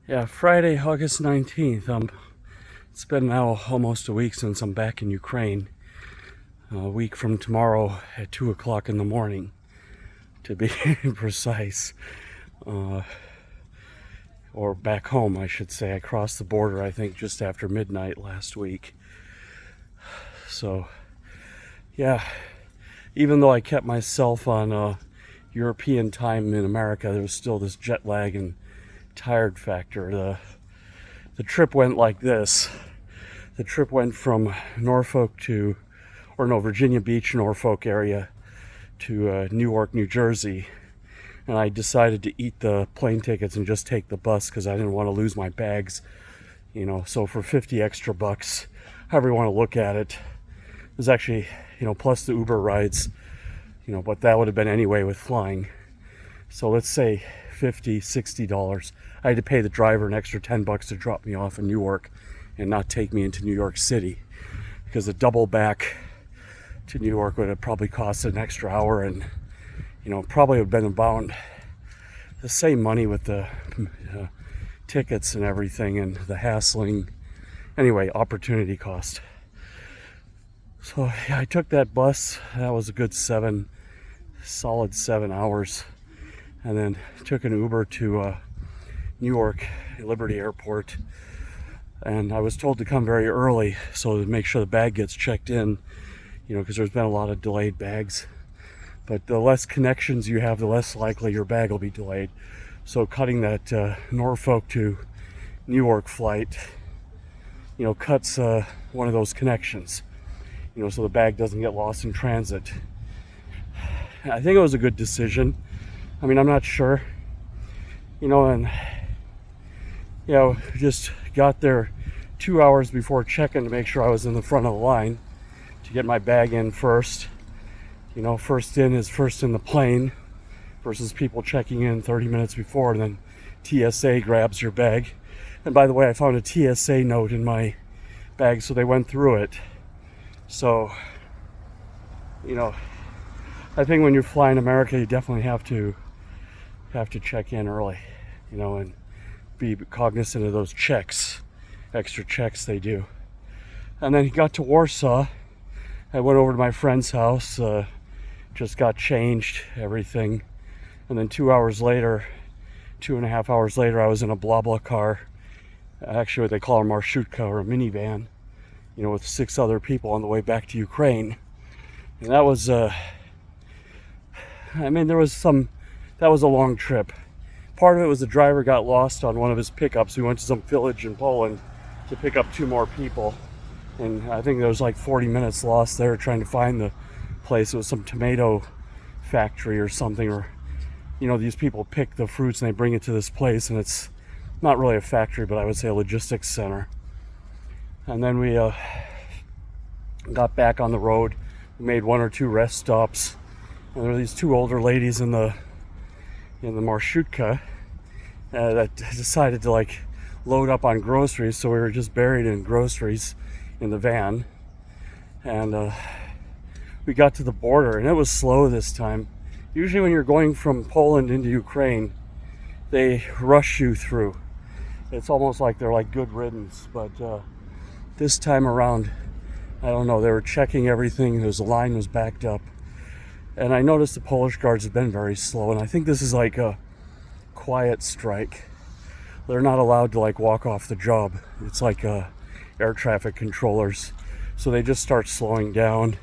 Yeah, Friday, August 19th. It's been now almost a week since I'm back in Ukraine. A week from tomorrow at 2 o'clock in the morning, to be precise. Or back home, I should say. I crossed the border, I think, just after midnight last week. So, yeah, even though I kept myself on European time in America, there was still this jet lag and tired factor. The trip went like this. The trip went from Virginia Beach, Norfolk area to Newark, New Jersey. And I decided to eat the plane tickets and just take the bus because I didn't want to lose my bags. So for 50 extra bucks, however you want to look at it, it was actually, plus the Uber rides, but that would have been anyway with flying. So let's say $50, $60. I had to pay the driver an extra 10 bucks to drop me off in Newark and not take me into New York City, because the double back to New York would have probably cost an extra hour, and probably would have been about the same money with the tickets and everything and the hassling. Anyway, opportunity cost. So yeah, I took that bus. That was a good solid 7 hours, and then took an Uber to Newark Liberty Airport. And I was told to come very early so to make sure the bag gets checked in, because there's been a lot of delayed bags. But the less connections you have, the less likely your bag will be delayed. So cutting that Norfolk to Newark flight, cuts one of those connections, so the bag doesn't get lost in transit. I think it was a good decision. I mean, I'm not sure, and just got there 2 hours before check-in to make sure I was in the front of the line to get my bag in first. First in is first in the plane versus people checking in 30 minutes before, and then TSA grabs your bag. And by the way, I found a TSA note in my bag, so they went through it. So, I think when you fly in America, you definitely have to check in early, and be cognizant of those extra checks they do. And then he got to Warsaw. I went over to my friend's house, just got changed, everything. And then 2.5 hours later, I was in a blah car. Actually, what they call a marshutka, or a minivan, with 6 other people on the way back to Ukraine. And that was, that was a long trip. Part of it was the driver got lost on one of his pickups. We went to some village in Poland to pick up 2 more people. And I think there was like 40 minutes lost there trying to find the place. It was some tomato factory or something, or these people pick the fruits and they bring it to this place, and it's not really a factory, but I would say a logistics center. And then we got back on the road. We made 1 or 2 rest stops, and there were these 2 older ladies in the marshutka that decided to load up on groceries, so we were just buried in groceries in the van. And we got to the border, and it was slow this time. Usually when you're going from Poland into Ukraine, they rush you through. It's almost like they're like good riddance, but this time around, I don't know, they were checking everything. The line was backed up, and I noticed the Polish guards have been very slow, and I think this is like a quiet strike. They're not allowed to walk off the job. It's like air traffic controllers, so they just start slowing down.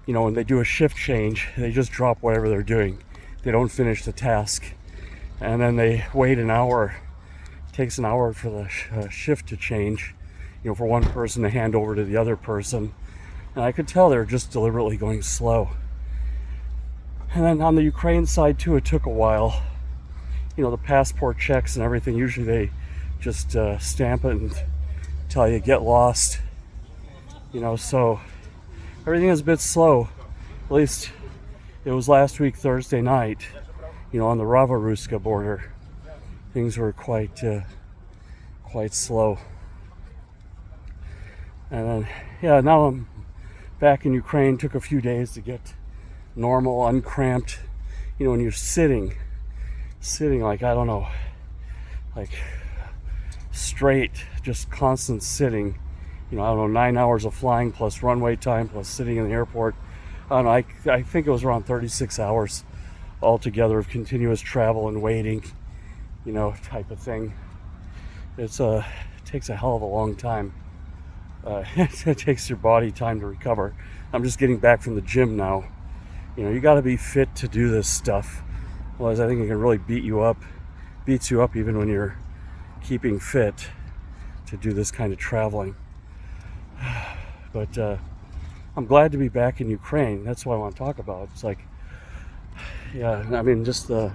When they do a shift change, they just drop whatever they're doing. They don't finish the task, and then they wait an hour. It takes an hour for the shift to change, for one person to hand over to the other person. And I could tell they're just deliberately going slow. And then on the Ukraine side too, it took a while. The passport checks and everything, usually they just stamp it and tell you get lost. So everything is a bit slow. At least it was last week, Thursday night, on the Rava-Ruska border. Things were quite slow. And then, now I'm back in Ukraine. Took a few days to get normal, uncramped. When you're sitting like, I don't know, like straight, just constant sitting. You know, I don't know, 9 hours of flying plus runway time plus sitting in the airport. I don't know, I think it was around 36 hours altogether of continuous travel and waiting, you know, type of thing. It takes a hell of a long time. It takes your body time to recover. I'm just getting back from the gym now. You know, you got to be fit to do this stuff. Otherwise, I think it can really beats you up even when you're keeping fit to do this kind of traveling. But I'm glad to be back in Ukraine. That's what I want to talk about. It's like, yeah, I mean, just the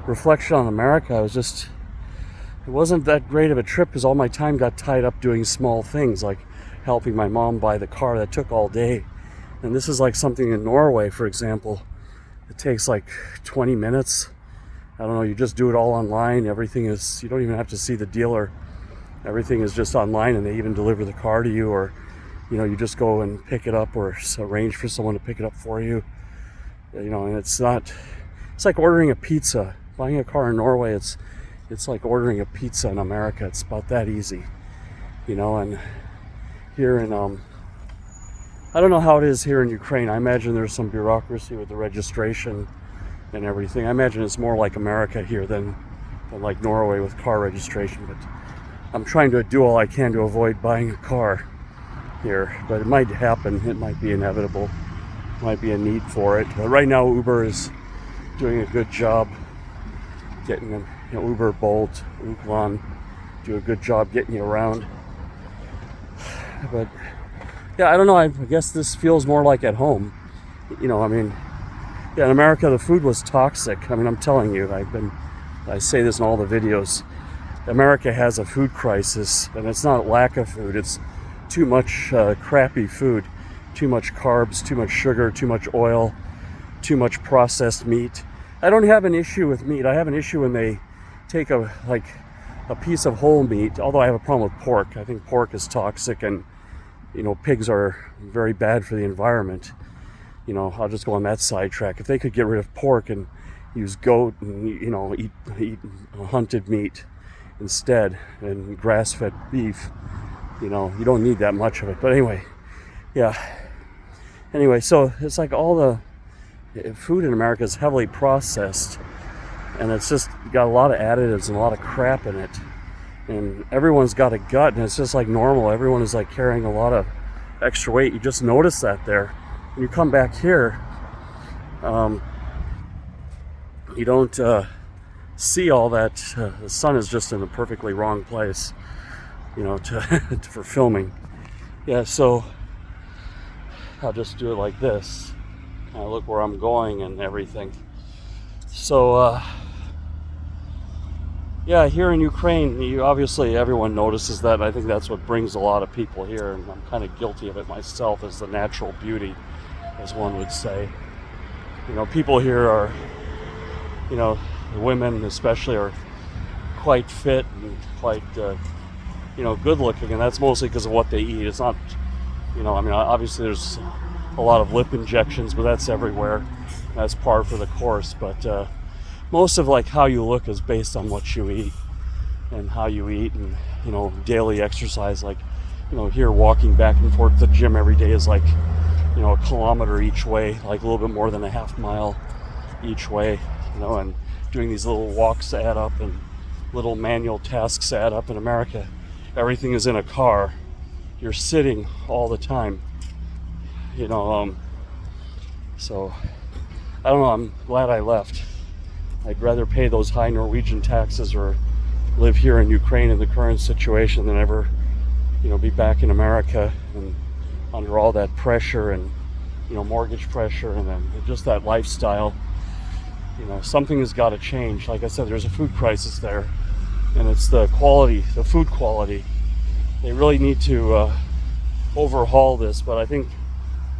reflection on America. It wasn't that great of a trip because all my time got tied up doing small things like helping my mom buy the car. That took all day. And this is like something in Norway, for example. It takes like 20 minutes. I don't know, you just do it all online. Everything is, you don't even have to see the dealer. Everything is just online, and they even deliver the car to you, or, you know, you just go and pick it up or arrange for someone to pick it up for you. You know, and it's like ordering a pizza. Buying a car in Norway, it's like ordering a pizza in America. It's about that easy, you know. And here in I don't know how it is here in Ukraine. I imagine there's some bureaucracy with the registration and everything. I imagine it's more like America here than like Norway with car registration. But I'm trying to do all I can to avoid buying a car here. But it might happen. It might be inevitable. Might be a need for it. But right now, Uber is doing a good job getting them. You know, Uber, Bolt, Uklon do a good job getting you around. But yeah, I don't know. I guess this feels more like at home. You know, I mean, yeah, in America the food was toxic. I mean, I'm telling you, I say this in all the videos. America has a food crisis, and it's not lack of food. It's too much crappy food, too much carbs, too much sugar, too much oil, too much processed meat. I don't have an issue with meat. I have an issue when they take a piece of whole meat, although I have a problem with pork. I think pork is toxic, and, you know, pigs are very bad for the environment. You know, I'll just go on that sidetrack. If they could get rid of pork and use goat and, you know, eat hunted meat instead, and grass-fed beef, you know, you don't need that much of it. But anyway, yeah. Anyway, so it's like all the food in America is heavily processed, and it's just got a lot of additives and a lot of crap in it. And everyone's got a gut, and it's just like normal. Everyone is like carrying a lot of extra weight. You just notice that there. When you come back here, you don't see all that. The sun is just in the perfectly wrong place, you know, for filming. Yeah, so I'll just do it like this. Kind of look where I'm going and everything. So, yeah, here in Ukraine, obviously everyone notices that, and I think that's what brings a lot of people here, and I'm kind of guilty of it myself, is the natural beauty, as one would say. You know, people here are, you know, the women especially are quite fit and quite, you know, good looking, and that's mostly because of what they eat. It's not, you know, I mean, obviously there's a lot of lip injections, but that's everywhere. That's par for the course. But most of like how you look is based on what you eat and how you eat, and, you know, daily exercise. Like, you know, here walking back and forth to the gym every day is like, you know, a kilometer each way, like a little bit more than a half mile each way, you know, and doing these little walks add up, and little manual tasks add up. In America, everything is in a car. You're sitting all the time, you know, so I don't know, I'm glad I left. I'd rather pay those high Norwegian taxes or live here in Ukraine in the current situation than ever, you know, be back in America and under all that pressure and, you know, mortgage pressure, and then just that lifestyle. You know, something has got to change. Like I said, there's a food crisis there, and it's the quality, the food quality. They really need to overhaul this, but I think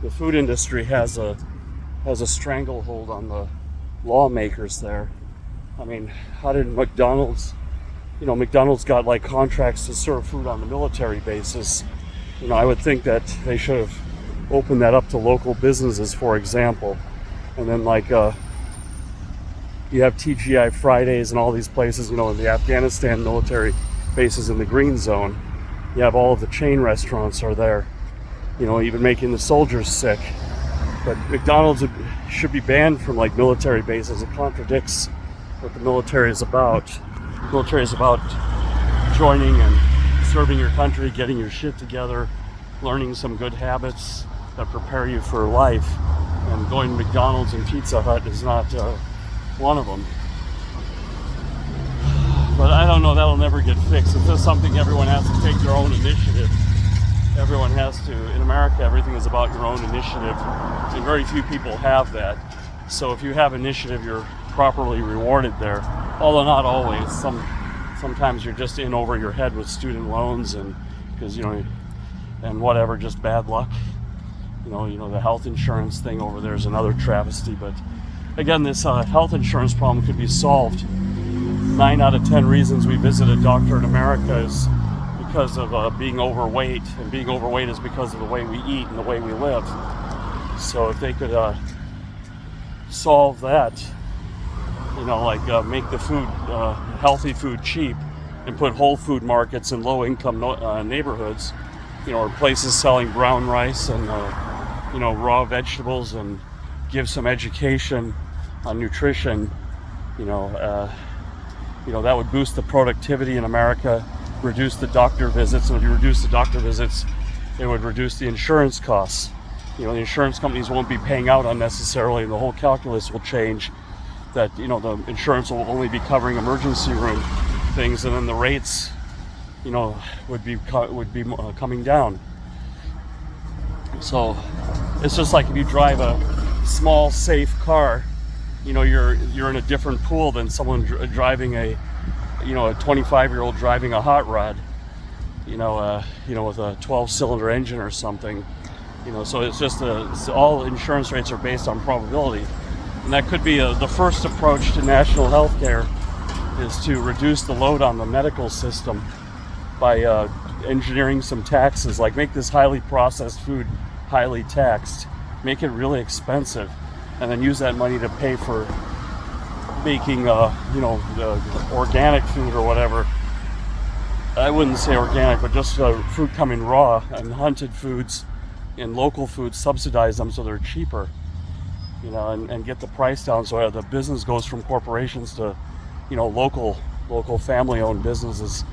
the food industry has a stranglehold on the lawmakers there. I mean, how did McDonald's, you know, McDonald's got like contracts to serve food on the military bases. You know, I would think that they should have opened that up to local businesses, for example. And then like you have TGI Fridays and all these places, you know, the Afghanistan military bases in the green zone. You have all of the chain restaurants are there, even making the soldiers sick. But McDonald's should be banned from like military bases. It contradicts what the military is about. The military is about joining and serving your country, getting your shit together, learning some good habits that prepare you for life. And going to McDonald's and Pizza Hut is not one of them. But I don't know, that'll never get fixed. It's just something everyone has to take their own initiative. Everyone has to. In America, everything is about your own initiative, and very few people have that. So if you have initiative, you're properly rewarded there. Although not always. Sometimes you're just in over your head with student loans, and because and whatever, just bad luck. The health insurance thing over there is another travesty. But again, this health insurance problem could be solved. 9 out of 10 reasons we visit a doctor in America is because of being overweight, and being overweight is because of the way we eat and the way we live. So if they could solve that, make the food, healthy food cheap, and put whole food markets in low-income neighborhoods, or places selling brown rice and raw vegetables, and give some education on nutrition, that would boost the productivity in America, reduce the doctor visits. And if you reduce the doctor visits, it would reduce the insurance costs. The insurance companies won't be paying out unnecessarily, and the whole calculus will change. That the insurance will only be covering emergency room things, and then the rates, would be coming down. So it's just like if you drive a small, safe car, you're in a different pool than someone driving a 25-year-old driving a hot rod, with a 12-cylinder engine or something. So it's just all insurance rates are based on probability, and that could be the first approach to national health care, is to reduce the load on the medical system by engineering some taxes, like make this highly processed food highly taxed, make it really expensive, and then use that money to pay for making, the organic food or whatever. I wouldn't say organic, but just fruit coming raw, and hunted foods and local foods, subsidize them so they're cheaper, and get the price down, so the business goes from corporations to, local family-owned businesses,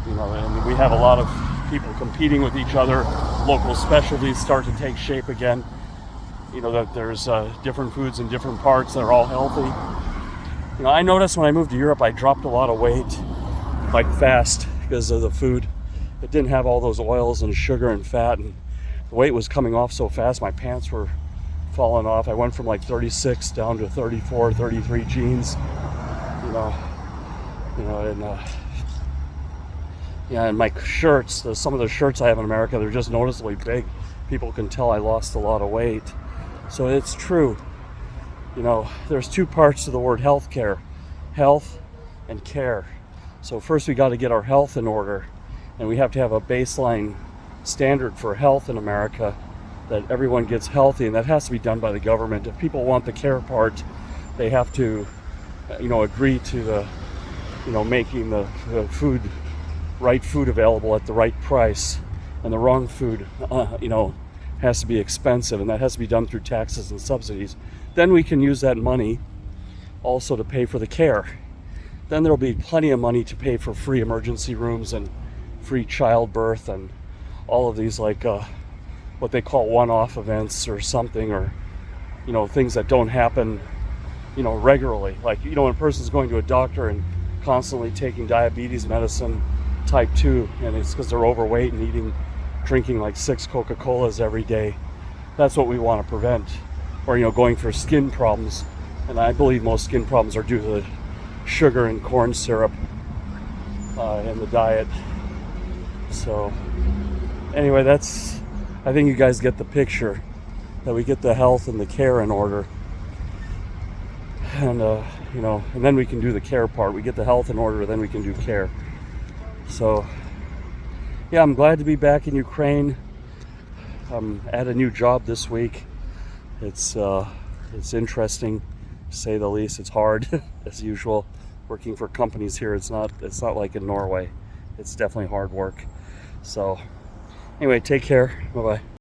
and we have a lot of people competing with each other. Local specialties start to take shape again. That there's different foods in different parts that are all healthy. I noticed when I moved to Europe, I dropped a lot of weight, fast, because of the food. It didn't have all those oils and sugar and fat, and the weight was coming off so fast, my pants were falling off. I went from 36 down to 34, 33 jeans, and my shirts, some of the shirts I have in America, they're just noticeably big. People can tell I lost a lot of weight. So it's true. There's two parts to the word healthcare: health and care. So first we got to get our health in order, and we have to have a baseline standard for health in America, that everyone gets healthy, and that has to be done by the government. If people want the care part, they have to, agree to the, making the right food available at the right price, and the wrong food, has to be expensive, and that has to be done through taxes and subsidies. Then we can use that money also to pay for the care. Then there'll be plenty of money to pay for free emergency rooms and free childbirth and all of these what they call one-off events or something, or things that don't happen regularly. When a person's going to a doctor and constantly taking diabetes medicine type 2, and it's because they're overweight and drinking 6 Coca-Colas every day. That's what we want to prevent. Or going for skin problems, and I believe most skin problems are due to the sugar and corn syrup in the diet. So anyway, I think you guys get the picture, that we get the health and the care in order, and and then we can do the care part. We get the health in order, then we can do care. So yeah, I'm glad to be back in Ukraine. I'm at a new job this week. It's interesting, to say the least. It's hard as usual, working for companies here. It's not like in Norway. it's definitely hard work. So anyway, take care. Bye-bye.